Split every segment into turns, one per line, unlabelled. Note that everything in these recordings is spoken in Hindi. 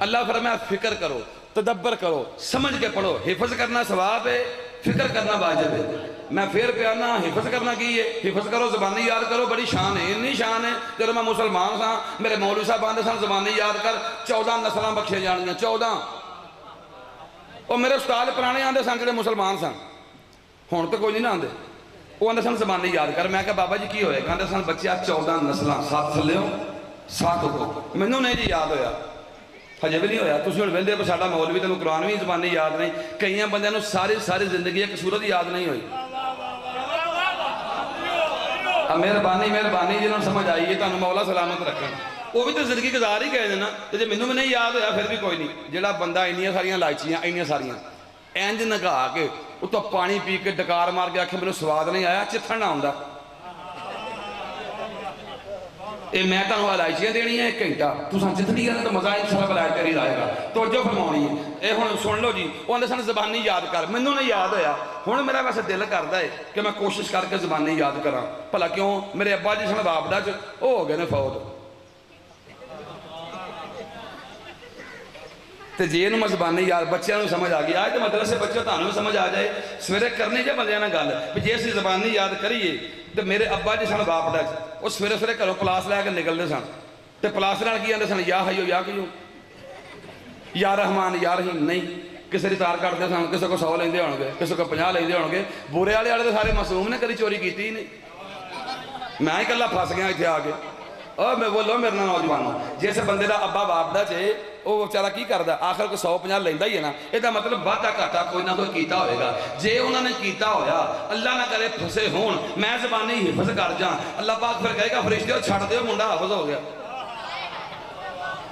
अल्लाह फरमाया फिक्र करो, तदब्बर करो, समझ के पढ़ो। हिफज करना सवाब है, फिक्र करना वाजिब है। मैं फिर प्याना हिफज करना की है, हिफज करो, जबानी याद करो, बड़ी शान है। इन्नी शान है जब मैं मुसलमान सा, मेरे मौलवी साहब आते सन जबानी याद कर 14 नस्ल बख्शे जानियां, 14। और मेरे उस्ताद पुराने आते सन जो मुसलमान सन, हुण तो कोई नहीं ना आते। वो आते सन जबानी याद कर। मैं कहा बाबा जी की होए? कहते सन बच्चा 14 नस्ल, 7 थल्लिओ 7 उतो। मैनू नहीं जी याद होया, हजे भी नहीं होया। तुम हम वेंदे हो साडा मौलवी तेन कुरान भी जबानी याद नहीं। कई बंद सारी सारी जिंदगी एक सूरत याद नहीं हुई। मेहरबानी मेहरबानी जिन्होंने समझ आई है, तुम मौला सलामत रखे। वो भी तो जिंदगी गुजार ही गए ना। तो जो मैनू भी नहीं याद होया फिर भी कोई नहीं। जोड़ा बंदा इन्नियां सारियां लाइचियां इन्नियां सारियां इंज नगा के उतो पानी पी के डकार मार के आखे मैनू स्वाद नहीं आया, चिथन ना आउंदा। ये मैं तुम इलायचियां देनी है 1 घंटा, तुम जितनी है तो मजा इंशाअल्लाह बलाय तेरी लाएगा। तो जो फरमानी है ये हुण सुन लो जी। वो आंदे सन जबानी याद कर, मैनू नहीं याद होया। हुण मेरा वैसे दिल करता है कि मैं कोशिश करके जबानी याद करा। भला क्यों? मेरे अब्बा जी सन बापड़ा च वो हो गए ने फौत। तो जे मैं जबानी याद बच्चों समझ आ गई, आज तो मतलब से बच्चों तुम समझ आ जाए। सवेरे करनी जो बंद गल भी जे असं जबानी याद करिए तो मेरे अब्बा जी सन बापड़ा च वो सवेरे सवेरे घरों पलास लैके निकलते सन। तो पलास नाल की आते सन या हयो या कियो, या रहमान या रहीम। नहीं किसी की तार कटते सन, किसी को 100 लेंदे होणगे, किसी को 50 लेंदे होणगे। बुरे वाले तो सारे मासूम ने, कभी चोरी की ही नहीं। मैं ही कला फस गया इतने आके। और मैं बोलो मेरे ना नौजवानों, जिस बंदे का अब्बा बापदा चे वो बेचारा की करता, आखिर को 100-50 लेंदा ही है ना। यदा मतलब वाधा घाटा कोई ना कोई कीता होएगा। जे उन्होंने कीता होया, अल्लाह ना करे फसे होण, मैं जबानी हिफज कर जा, अल्लाह पाक फिर कहेगा फरिश्ते छड़ दो, मुंडा हाफज हो गया।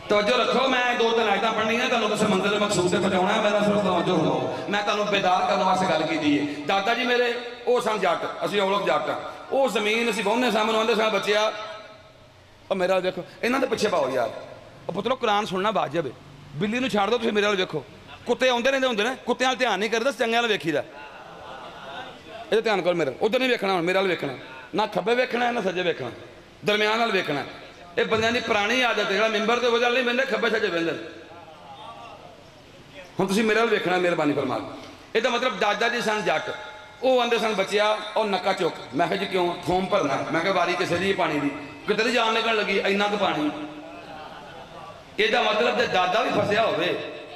तवज्जो रखो, मैं 2-3 आयतां पढ़नियां, तुहानूं किसी मंजिल मकसूद से पहुंचाउणा है। मेरा सिर्फ तवज्जो हो, मैं तुहानूं बेदार करने वास्ते गल कीती है। दादा जी मेरे वो सन जट, असीं औलख जट, वो जमीन असीं वाहुंदे सां। मैनूं आंदे सन बच्चिआ और मेरा देखो, इन्हां दे पिछे पाओ यार। और पुत्रो कुरान सुनना वाजिब है। बिल्ली नूं छड्ड दो, तुसीं मेरे वाल वेखो। कुत्ते आउंदे रहिंदे हुंदे ने, कुत्तिआं वाल ध्यान नहीं करदा, चंगे वाल वेखीदा। इहदा ध्यान करो, मेरे उधर नहीं वेखना, मेरे वाल वेखना। ना खब्बे वेखना ना सज्जे वेखना, दरम्यान वाल वेखना। ये बंदियां दी पुरानी आदत है, जिहड़ा मिंबर ते वजह नहीं बहिंदे, खब्बे सज्जे बहिंदे। हुण तुसीं मेरे वाल वेखना, मेहरबानी फरमा। इहदा मतलब दादा जी सन जट, वो आंदे सन बच्चिआ और नक्का चुक। मैं कहा जी क्यों? थोम भरना। मैं कहा वारी किसी दी पानी दी, किते दी जान निकलण लगी, इन्ना क पानी। ਇਹਦਾ मतलब तो दादा भी फसिया होवे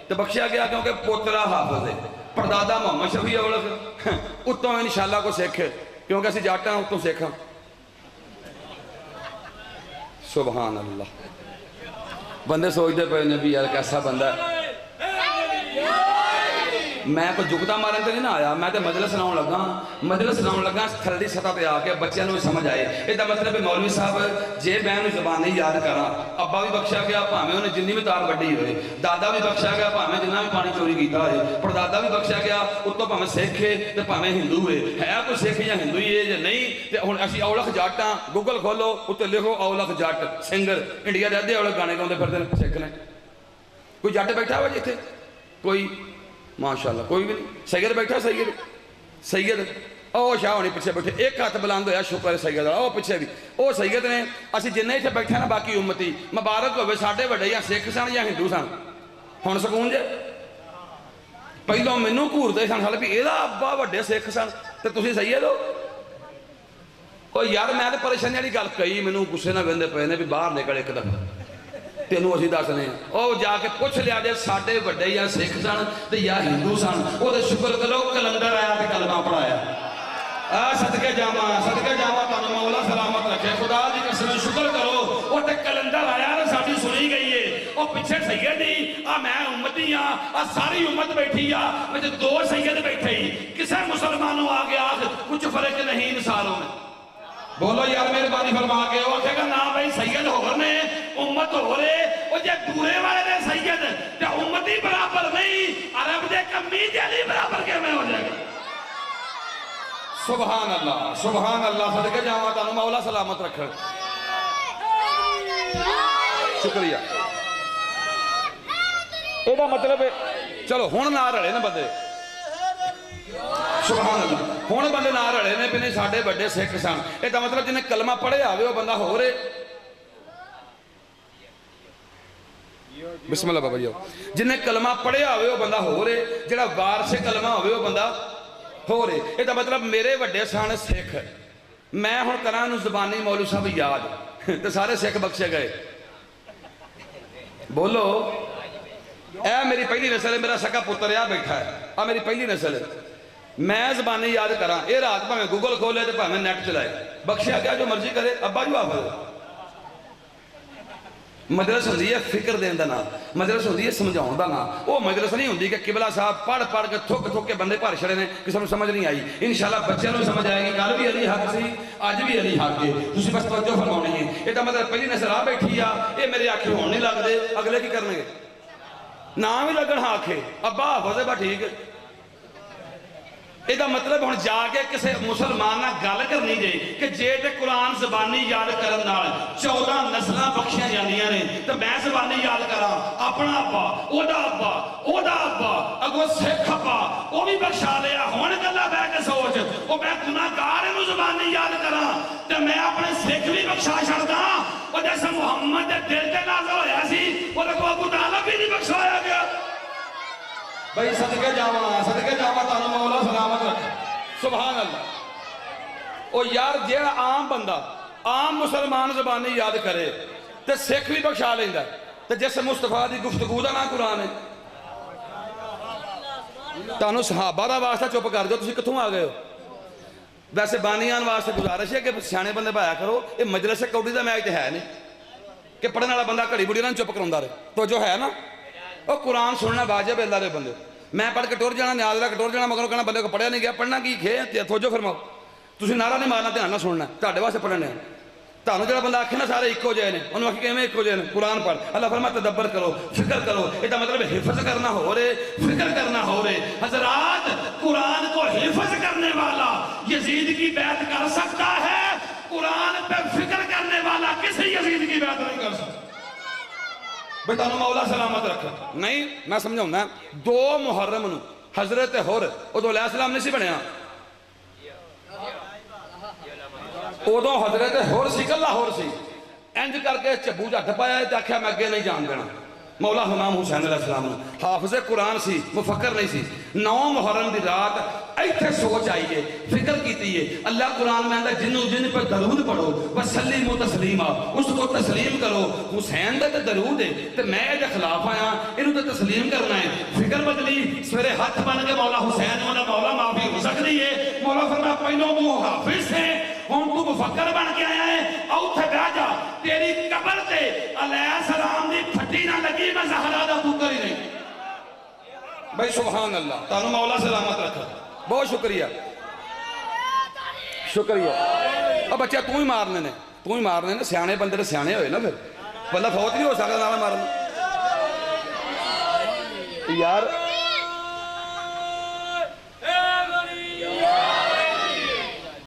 तो बख्शिया गया, क्योंकि पोतरा हाफिज है, परदादा मोहम्मद शफी औलख उत्तों इंशाअल्लाह को सिख, क्योंकि असं जट हाँ उत्तों सिख हाँ। सुभान अल्लाह। बंदे सोचते पे ने भी यार कैसा बंदा है। मैं कोई जुगता मारन तो नहीं ना आया, मैं तो मजलिस सुनाउण लगा। मजलिस सुनाउण लगा थल्ली सतह पर आके बच्चों को समझ आए। इसका मतलब मौलवी साहब जे मैं जबान नहीं याद करा, अब्बा भी बख्शा गया भावें उन्हें जिन्नी भी तार वड्डी होए, दादा भी बख्शा गया भावें जिन्ना भी पानी चोरी किया होए, परदादा भी बख्शा गया, उत्तों भावें सिख है तो भावें हिंदू है कोई सिख या हिंदू ही है या नहीं। तो हुण असीं औलख जट हाँ, गूगल खोलो उत्ते लिखो औलख जट सिंगर, इंडिया के अद्धे औलख गाने गाउंदे फिरदे ने, सिख ने। कोई जट बैठा हुआ जिथे? कोई माशाअल्लाह कोई भी नहीं। सैयद बैठा, सैयद सैयद ओ शाह होनी पिछे बैठे, एक हाथ बुलंद होया शुक्र सैयद वाला, पिछे भी वो सैयद ने। असीं जिन्ने इत्थे बैठे ना बाकी उम्मती मुबारक होवे, साडे वड्डे या सिख सन या हिंदू सन। हुण सकून जे। पहलों मैनू घूरदे सन साले भी इहदा अब्बा वड्डे सिख सन ते तुसीं सैयद हो। ओ यार मैं तो परेशानी वाली गल कही, मैनू गुस्से नाल वेंदे पए ने भी बाहर निकल एक दफा, तेनों असीं दसने ओ जाके पुछ लिया जे साडे वड्डे या सिख सन ते या हिंदू सन। वो तो शुक्र करो कलंदर आया तो कलमा पढ़ाया। सदके जावा तुहानूं मौला सलामत रखे। खुदा दी कसम शुक्र करो वो तो कलंदर आया ना, साडी सुनी गई है। वो पिछे सैयद ही आ, मैं उम्मती हाँ, सारी उम्मत बैठी आ, मैं 2 सैयद बैठे ही, किसी मुसलमानों आ गया कुछ फर्क नहीं इंसानों में। बोलो यार मेहरबानी फरमा के। वो आखेगा ना भाई सैयद हो ने उम्मत हो रहे, वो जे दूरे वाले ने सैयद ते उम्मती बराबर नहीं, अरब दे कमी जली बराबर किवें हो जाएगा। सुभान अल्लाह सुभान अल्लाह। सदके जावा तुहानूं मौला सलामत रखे। शुक्रिया। ਇਹਦਾ मतलब चलो हुण ना रले ने बंदे, सुभान अल्लाह। हुण बंदे ना रले ने भी नहीं साडे वड्डे सिख सन। इसदा मतलब जिन्हें कलमा पढ़िया होवे वो बंदा हो रहे। बिस्मिल्लाह बाबा जी जिन्हें कलमा पढ़िया होवे वो बंदा हो रहे जिहड़ा वारसे कलमा होवे वो बंदा हो रहे इसदा मतलब मेरे वड्डे सन सिख मैं हुण करां नूं ज़बानी मौलवी साहब याद तो सारे सिख बख्शे गए बोलो ए मेरी पहली नस्ल है मेरा सका पुत्र आ बैठा है आ मेरी पहली नस्ल है मैं ज़बानी याद करा ये रात भावें गूगल खोले तो भावें नैट चलाए बख्शिया क्या जो मर्जी करे अब्बा जी हाफिज़ मजलिस होंदी है फिक्र देने का नाम मजलिस होंदी है समझाने का नाम वो मजलिस नहीं होंदी कि किबला साहब पढ़ पढ़ के थुक थुक के बंदे भर छड़े ने किसी को समझ नहीं आई इंशाल्लाह बच्चों को समझ आएगी कल भी अली हक सी अज भी अली हक है तुम बस तवज्जो फरमानी है ये मतलब पहली नस्ल आ बैठी आ ये मेरे आखे होने नहीं लगते अगले की करनगे ना भी लगन हाँ आखे अब्बा हाफिज़ है बा ठीक है ਇਹਦਾ मतलब ਹੁਣ ਜਾ ਕੇ ਕਿਸੇ ਮੁਸਲਮਾਨ ਨਾਲ ਗੱਲ ਕਰਨੀ ਜੇ ਕਿ ਜੇ ਤੇ ਕੁਰਾਨ ਜ਼ਬਾਨੀ ਯਾਦ ਕਰਨ ਨਾਲ 14 ਨਸਲਾਂ ਬਖਸ਼ੀਆਂ ਜਾਂਦੀਆਂ ਨੇ ਤੇ ਮੈਂ ਜ਼ਬਾਨੀ ਯਾਦ ਕਰਾਂ ਆਪਣਾ ਅੱਬਾ ਉਹਦਾ ਅੱਬਾ ਅਗੋ ਸਿੱਖ ਅੱਬਾ ਉਹ ਵੀ ਬਖਸ਼ਾ ਲਿਆ ਹੁਣ ਗੱਲਾਂ ਬਹਿ ਕੇ ਸੋਚ ਉਹ ਮੈਂ ਗੁਨਾਹਗਾਰ ਇਹਨੂੰ ਜ਼ਬਾਨੀ ਯਾਦ ਕਰਾਂ ਤੇ ਮੈਂ ਆਪਣੇ ਸਿੱਖ ਵੀ ਬਖਸ਼ਾ ਛੱਡਦਾ ਉਹ ਜੈਸਾ ਮੁਹੰਮਦ ਦੇ ਦਿਲ ਤੇ ਨਾਜ਼ਲ ਹੋਇਆ ਸੀ ਉਹਦੇ ਕੋਲ ਅਬੂ ਤਾਲਿਬ ਵੀ ਨਹੀਂ ਬਖਸ਼ਾਇਆ ਗਿਆ भाई सदके जावा तानू मौला सलामत रखे सुभान अल्लाह ओ यार जेड़ा आम बंदा आम मुसलमान ज़बानी याद करे ते सिख भी बख्शा लेंदा ते जिस मुस्तफा दी गुफ्तगू दा नाम कुरान है तानू सहाबा दा वास्ता चुप कर दो तुसीं कित्थों आ गए हो वैसे बानियान वास्ते गुजारिश है कि सियाने बंदे भाया करो ये मजलिस कौड़ी दा मैच है नहीं कि पढ़ने वाला बंदा घड़ी बुढ़ी ना चुप कराउंदा रहे तो जो है ना वो कुरान सुनना वाजिब अल्लाह दे बंदे मैं पढ़ के टुर जाना न्याज लग टुर जाना मगर कहना बंदे को पढ़िया नहीं गया पढ़ना की खे थोजो फरमाओ तुसीं नारा नहीं मारना ध्यान ना सुनना तुहाडे वास्ते पढ़ने तुहानूं जिहड़ा बंदा आखे ना सारे इक्को जिहे ने उन्होंने आखी किवें इक्को जिहे ने कुरान पढ़ अल्लाह फरमाता तदब्बर करो फिक्र करो इसका मतलब हिफ्ज करना हो रहे फिक्र करना हो रहे हजरात कुरान को हिफ्ज करने वाला यजीद की बैत कर सकता है कुरान पे फिक्र करने वाला किसी यजीद की बैत नहीं कर सकता भाई तुम मौला सलामत रख नहीं मैं समझाऊना 2 मुहर्रम नूं हजरत हुर उदों अलैहिस्सलाम नहीं सी बनया उदों हजरत हुर सी कल्ला हुर सी इंज करके झब्बू झट पाया ते आख्या मैं अगे नहीं जान देना मौला इमाम हुसैन अलैहिस्सलाम हाफिज़े कुरान सी मुफक्कर नहीं सी 9 मुहर्रम की रात इत्थे सोच आई है फिक्र की है अल्लाह कुरान में आंदा जिन्नू जिन पर दरूद पढ़ो वसल्लिमु तस्लीमा उसको तस्लीम करो हुसैन दा ते दरूद है ते मैं इहदे खिलाफ आया इहनू ते तस्लीम करना है फिक्र बदली सवेरे हाथ बन के मौला हुसैन वाला मौला माफी हो सकती है मौला फरमाया पहलो तू हाफिज़ है हुण तू मुफक्कर बन के आया है औथे बैठ जा तेरी कब्र ते अलैहिस्सलाम दी फट्टी ना लगी मैं ज़हरा दा पुत्र ही नहीं भाई सुभान अल्लाह तानू मौला सलामत रखे बहुत शुक्रिया अब बच्चा तू ही मारने ने सियाने बंदे ने सियाने होए ना फिर बंदा फौत नहीं हो सकता नाल मारन यार